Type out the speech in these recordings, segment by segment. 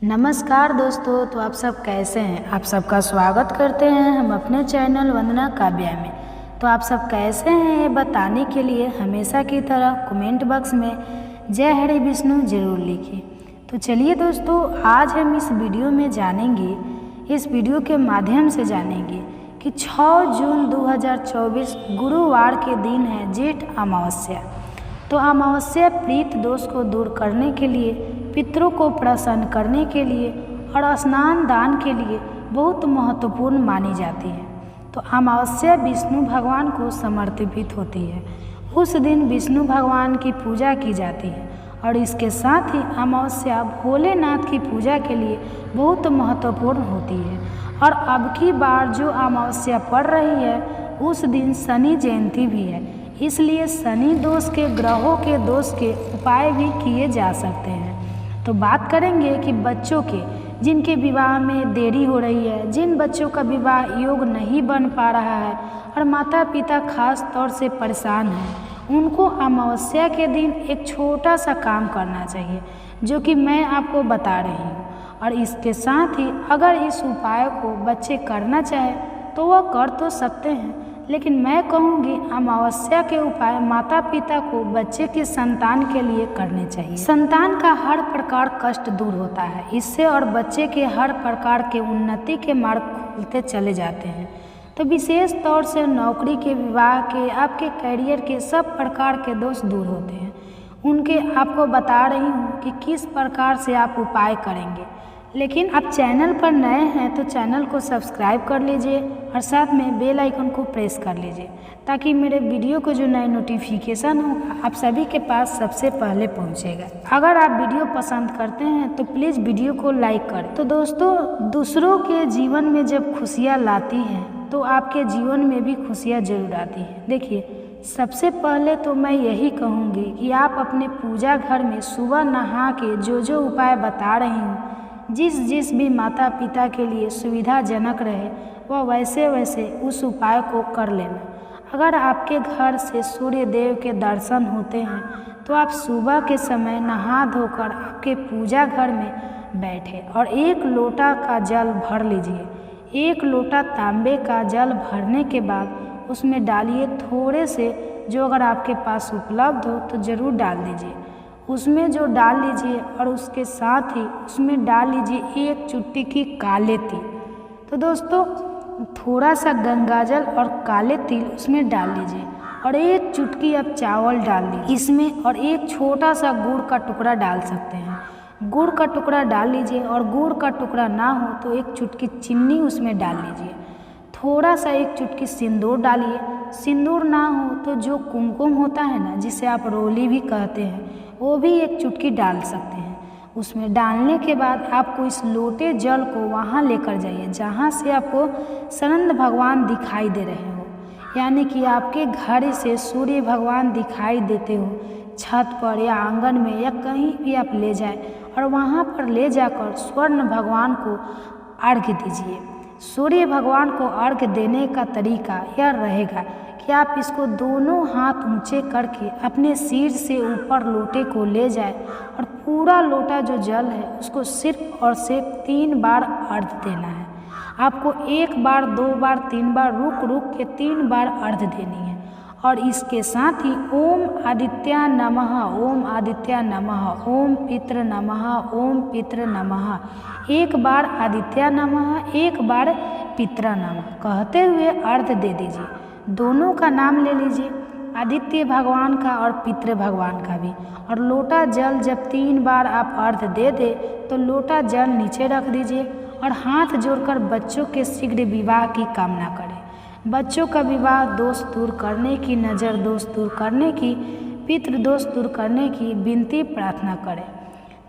नमस्कार दोस्तों, तो आप सब कैसे हैं। आप सबका स्वागत करते हैं हम अपने चैनल वंदना काव्या में। तो आप सब कैसे हैं ये बताने के लिए हमेशा की तरह कमेंट बॉक्स में जय हरि विष्णु जरूर लिखिए। तो चलिए दोस्तों, आज हम इस वीडियो में जानेंगे, इस वीडियो के माध्यम से जानेंगे कि 6 जून 2024 गुरुवार के दिन है जेठ अमावस्या। तो अमावस्या प्रीत दोष को दूर करने के लिए, पितरों को प्रसन्न करने के लिए और स्नान दान के लिए बहुत महत्वपूर्ण मानी जाती है। तो अमावस्या विष्णु भगवान को समर्पित होती है। उस दिन विष्णु भगवान की पूजा की जाती है और इसके साथ ही अमावस्या भोलेनाथ की पूजा के लिए बहुत महत्वपूर्ण होती है। और अब की बार जो अमावस्या पड़ रही है उस दिन शनि जयंती भी है, इसलिए शनि दोष के, ग्रहों के दोष के उपाय भी किए जा सकते हैं। तो बात करेंगे कि बच्चों के, जिनके विवाह में देरी हो रही है, जिन बच्चों का विवाह योग नहीं बन पा रहा है और माता पिता खास तौर से परेशान हैं, उनको अमावस्या के दिन एक छोटा सा काम करना चाहिए जो कि मैं आपको बता रही हूँ। और इसके साथ ही अगर इस उपाय को बच्चे करना चाहे तो वह कर तो सकते हैं, लेकिन मैं कहूँगी अमावस्या के उपाय माता पिता को बच्चे की संतान के लिए करने चाहिए। संतान का हर प्रकार कष्ट दूर होता है इससे, और बच्चे के हर प्रकार के उन्नति के मार्ग खुलते चले जाते हैं। तो विशेष तौर से नौकरी के, विवाह के, आपके करियर के सब प्रकार के दोष दूर होते हैं। उनके आपको बता रही हूँ कि किस प्रकार से आप उपाय करेंगे। लेकिन आप चैनल पर नए हैं तो चैनल को सब्सक्राइब कर लीजिए और साथ में बेल आइकन को प्रेस कर लीजिए ताकि मेरे वीडियो को जो नए नोटिफिकेशन हो आप सभी के पास सबसे पहले पहुंचेगा। अगर आप वीडियो पसंद करते हैं तो प्लीज़ वीडियो को लाइक करें। तो दोस्तों, दूसरों के जीवन में जब खुशियाँ लाती हैं तो आपके जीवन में भी खुशियाँ जरूर आती हैं। देखिए, सबसे पहले तो मैं यही कहूँगी कि आप अपने पूजा घर में सुबह नहा के जो उपाय बता रही हूँ, जिस भी माता पिता के लिए सुविधाजनक रहे वह वैसे उस उपाय को कर लेना। अगर आपके घर से सूर्य देव के दर्शन होते हैं तो आप सुबह के समय नहा धोकर आपके पूजा घर में बैठे और 1 लोटा का जल भर लीजिए। 1 लोटा तांबे का जल भरने के बाद उसमें डालिए थोड़े से, जो अगर आपके पास उपलब्ध हो तो ज़रूर डाल दीजिए। उसमें जो डाल लीजिए और उसके साथ ही उसमें डाल लीजिए 1 चुटकी की काले तिल। तो दोस्तों, थोड़ा सा गंगाजल और काले तिल उसमें डाल लीजिए और 1 चुटकी आप चावल डाल लीजिए इसमें, और 1 छोटा सा गुड़ का टुकड़ा डाल सकते हैं। गुड़ का टुकड़ा डाल लीजिए और गुड़ का टुकड़ा ना हो तो 1 चुटकी चीनी उसमें डाल लीजिए। थोड़ा सा 1 चुटकी सिंदूर डालिए। सिंदूर ना हो तो जो कुमकुम होता है ना, जिसे आप रोली भी कहते हैं, वो भी 1 चुटकी डाल सकते हैं। उसमें डालने के बाद आपको इस लोटे जल को वहाँ लेकर जाइए जहाँ से आपको सनंद भगवान दिखाई दे रहे हो, यानी कि आपके घर से सूर्य भगवान दिखाई देते हो, छत पर या आंगन में या कहीं भी आप ले जाएं और वहाँ पर ले जाकर स्वर्ण भगवान को अर्घ्य दीजिए। सूर्य भगवान को अर्घ्य देने का तरीका यह रहेगा कि आप इसको दोनों हाथ ऊंचे करके अपने सिर से ऊपर लोटे को ले जाए और पूरा लोटा जो जल है उसको सिर्फ और सिर्फ 3 बार अर्घ्य देना है। आपको 1 बार, 2 बार, 3 बार रुक के 3 बार अर्घ्य देनी है। और इसके साथ ही ओम आदित्य नमः, ओम आदित्य नमः, ओम पितृ नमः, ओम पितृ नमः, 1 बार आदित्य नमः, 1 बार पितृ नमः कहते हुए अर्घ्य दे दीजिए। दोनों का नाम ले लीजिए, आदित्य भगवान का और पितृ भगवान का भी। और लोटा जल जब 3 बार आप अर्घ्य दे दे तो लोटा जल नीचे रख दीजिए और हाथ जोड़कर बच्चों के शीघ्र विवाह की कामना करें। बच्चों का विवाह दोष दूर करने की, नज़र दोष दूर करने की, पितृ दोष दूर करने की विनती प्रार्थना करें।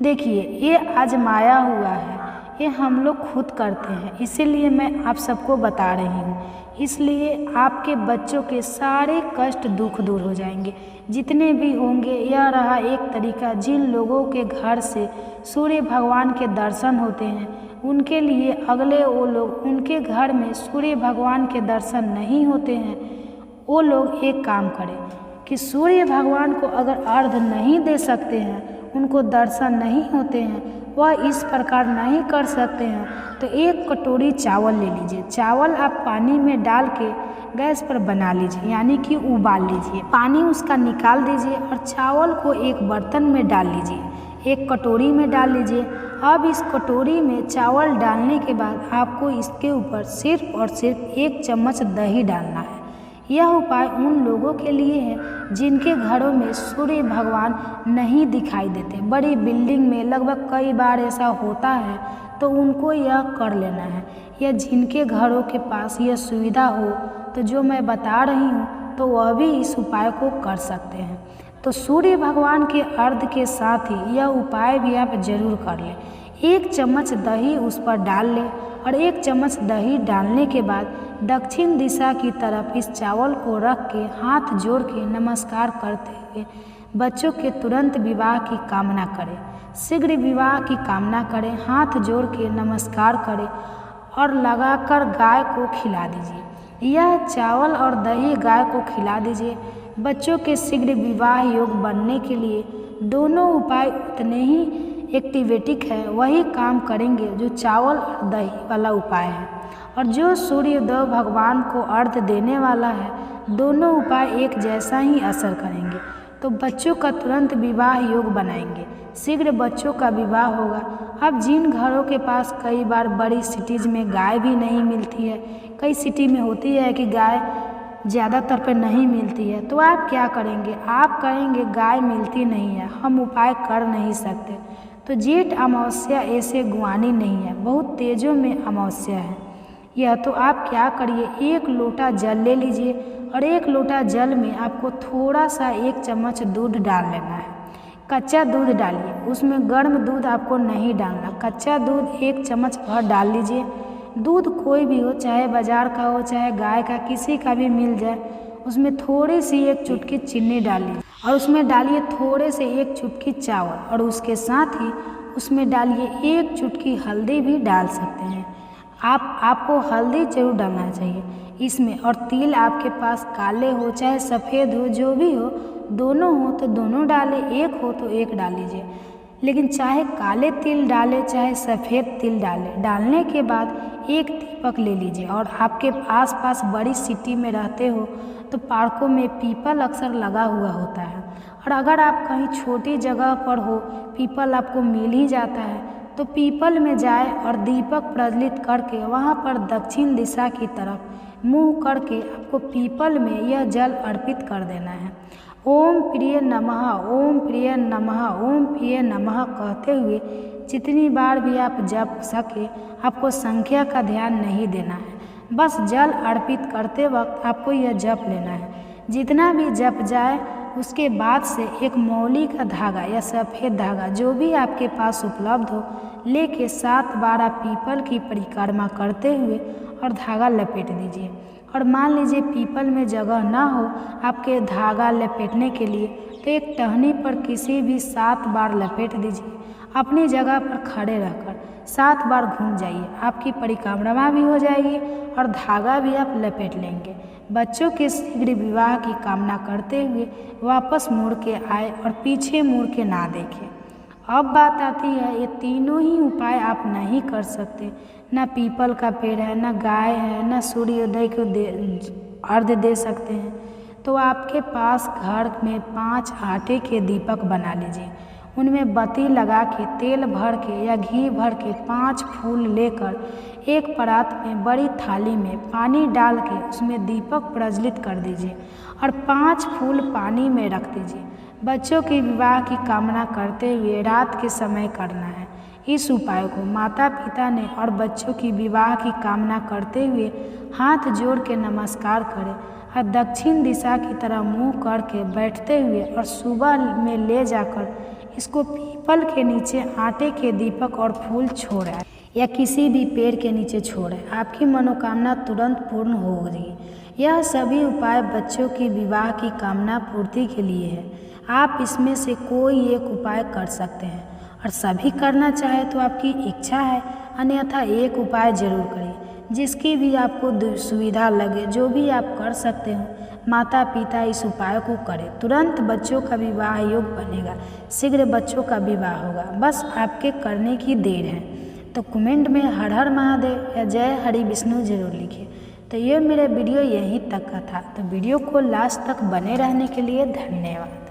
देखिए, ये आजमाया हुआ है, ये हम लोग खुद करते हैं, इसीलिए मैं आप सबको बता रही हूँ। इसलिए आपके बच्चों के सारे कष्ट दुख दूर हो जाएंगे जितने भी होंगे। यह रहा एक तरीका, जिन लोगों के घर से सूर्य भगवान के दर्शन होते हैं उनके लिए। अगले वो लोग, उनके घर में सूर्य भगवान के दर्शन नहीं होते हैं, वो लोग एक काम करें कि सूर्य भगवान को अगर अर्घ्य नहीं दे सकते हैं, उनको दर्शन नहीं होते हैं, वह इस प्रकार नहीं कर सकते हैं तो 1 कटोरी चावल ले लीजिए। चावल आप पानी में डाल के गैस पर बना लीजिए, यानी कि उबाल लीजिए। पानी उसका निकाल दीजिए और चावल को एक बर्तन में डाल लीजिए, 1 कटोरी में डाल लीजिए। अब इस कटोरी में चावल डालने के बाद आपको इसके ऊपर सिर्फ और सिर्फ 1 चम्मच दही डालना है। यह उपाय उन लोगों के लिए है जिनके घरों में सूर्य भगवान नहीं दिखाई देते। बड़ी बिल्डिंग में लगभग कई बार ऐसा होता है, तो उनको यह कर लेना है। या जिनके घरों के पास यह सुविधा हो तो जो मैं बता रही हूँ तो वह भी इस उपाय को कर सकते हैं। तो सूर्य भगवान के अर्घ के साथ ही यह उपाय भी आप जरूर कर लें। 1 चम्मच दही उस पर डाल लें और 1 चम्मच दही डालने के बाद दक्षिण दिशा की तरफ इस चावल को रख के हाथ जोड़ के नमस्कार करते हुए बच्चों के तुरंत विवाह की कामना करें। शीघ्र विवाह की कामना करें, हाथ जोड़ के नमस्कार करें और लगाकर गाय को खिला दीजिए। यह चावल और दही गाय को खिला दीजिए। बच्चों के शीघ्र विवाह योग बनने के लिए दोनों उपाय उतने ही एक्टिवेटिक है, वही काम करेंगे जो चावल और दही वाला उपाय है। और जो सूर्योदय भगवान को अर्घ देने वाला है, दोनों उपाय एक जैसा ही असर करेंगे। तो बच्चों का तुरंत विवाह योग बनाएंगे, शीघ्र बच्चों का विवाह होगा। अब जिन घरों के पास कई बार बड़ी सिटीज़ में गाय भी नहीं मिलती है, कई सिटी में होती है कि गाय ज़्यादातर पे नहीं मिलती है, तो आप क्या करेंगे? आप कहेंगे गाय मिलती नहीं है, हम उपाय कर नहीं सकते। तो जेठ अमावस्या ऐसे गुआनी नहीं है, बहुत तेज़ों में अमावस्या है यह। तो आप क्या करिए, 1 लोटा जल ले लीजिए और 1 लोटा जल में आपको थोड़ा सा 1 चम्मच दूध डाल लेना है। कच्चा दूध डालिए, उसमें गर्म दूध आपको नहीं डालना। कच्चा दूध 1 चम्मच भर डाल लीजिए। दूध कोई भी हो, चाहे बाजार का हो चाहे गाय का, किसी का भी मिल जाए। उसमें थोड़ी सी 1 चुटकी चीनी डालिए और उसमें डालिए थोड़े से 1 चुटकी चावल और उसके साथ ही उसमें डालिए 1 चुटकी हल्दी भी डाल सकते हैं। आपको हल्दी जरूर डालना चाहिए इसमें। और तिल आपके पास काले हो चाहे सफ़ेद हो, जो भी हो, दोनों हो तो दोनों डालें, 1 हो तो 1 डाल लीजिए। लेकिन चाहे काले तिल डालें चाहे सफ़ेद तिल डालें, डालने के बाद 1 दीपक ले लीजिए। और आपके आसपास बड़ी सिटी में रहते हो तो पार्कों में पीपल अक्सर लगा हुआ होता है, और अगर आप कहीं छोटी जगह पर हो, पीपल आपको मिल ही जाता है, तो पीपल में जाए और दीपक प्रज्वलित करके वहाँ पर दक्षिण दिशा की तरफ मुँह करके आपको पीपल में यह जल अर्पित कर देना है। ओम प्रिय नमः, ओम प्रिय नमः, ओम प्रिय नमः कहते हुए जितनी बार भी आप जप सके, आपको संख्या का ध्यान नहीं देना है, बस जल अर्पित करते वक्त आपको यह जप लेना है। जितना भी जप जाए उसके बाद से एक मौली का धागा या सफ़ेद धागा जो भी आपके पास उपलब्ध हो लेके 7 बार आप पीपल की परिक्रमा करते हुए और धागा लपेट दीजिए। और मान लीजिए पीपल में जगह ना हो आपके धागा लपेटने के लिए, तो एक टहनी पर किसी भी 7 बार लपेट दीजिए। अपनी जगह पर खड़े रहकर 7 बार घूम जाइए, आपकी परिक्रमा भी हो जाएगी और धागा भी आप लपेट लेंगे। बच्चों के शीघ्र विवाह की कामना करते हुए वापस मुड़ के आए और पीछे मुड़ के ना देखें। अब बात आती है, ये तीनों ही उपाय आप नहीं कर सकते, ना पीपल का पेड़ है, ना गाय है, ना सूर्योदय को अर्घ दे सकते हैं, तो आपके पास घर में 5 आटे के दीपक बना लीजिए। उनमें बत्ती लगा के तेल भर के या घी भर के 5 फूल लेकर एक परात में बड़ी थाली में पानी डाल के उसमें दीपक प्रज्वलित कर दीजिए और 5 फूल पानी में रख दीजिए। बच्चों के विवाह की कामना करते हुए रात के समय करना है। इस उपाय को माता पिता ने और बच्चों की विवाह की कामना करते हुए हाथ जोड़ के नमस्कार करें और दक्षिण दिशा की तरफ मुंह करके बैठते हुए और सुबह में ले जाकर इसको पीपल के नीचे आटे के दीपक और फूल छोड़ें या किसी भी पेड़ के नीचे छोड़ें। आपकी मनोकामना तुरंत पूर्ण होगी। यह सभी उपाय बच्चों की विवाह की कामना पूर्ति के लिए है। आप इसमें से कोई एक उपाय कर सकते हैं और सभी करना चाहे तो आपकी इच्छा है, अन्यथा एक उपाय जरूर करें। जिसकी भी आपको सुविधा लगे, जो भी आप कर सकते हो, माता पिता इस उपाय को करें। तुरंत बच्चों का विवाह योग बनेगा, शीघ्र बच्चों का विवाह होगा, बस आपके करने की देर है। तो कमेंट में हर हर महादेव या जय हरि विष्णु जरूर लिखिए। तो ये मेरे वीडियो यहीं तक का था। तो वीडियो को लास्ट तक बने रहने के लिए धन्यवाद।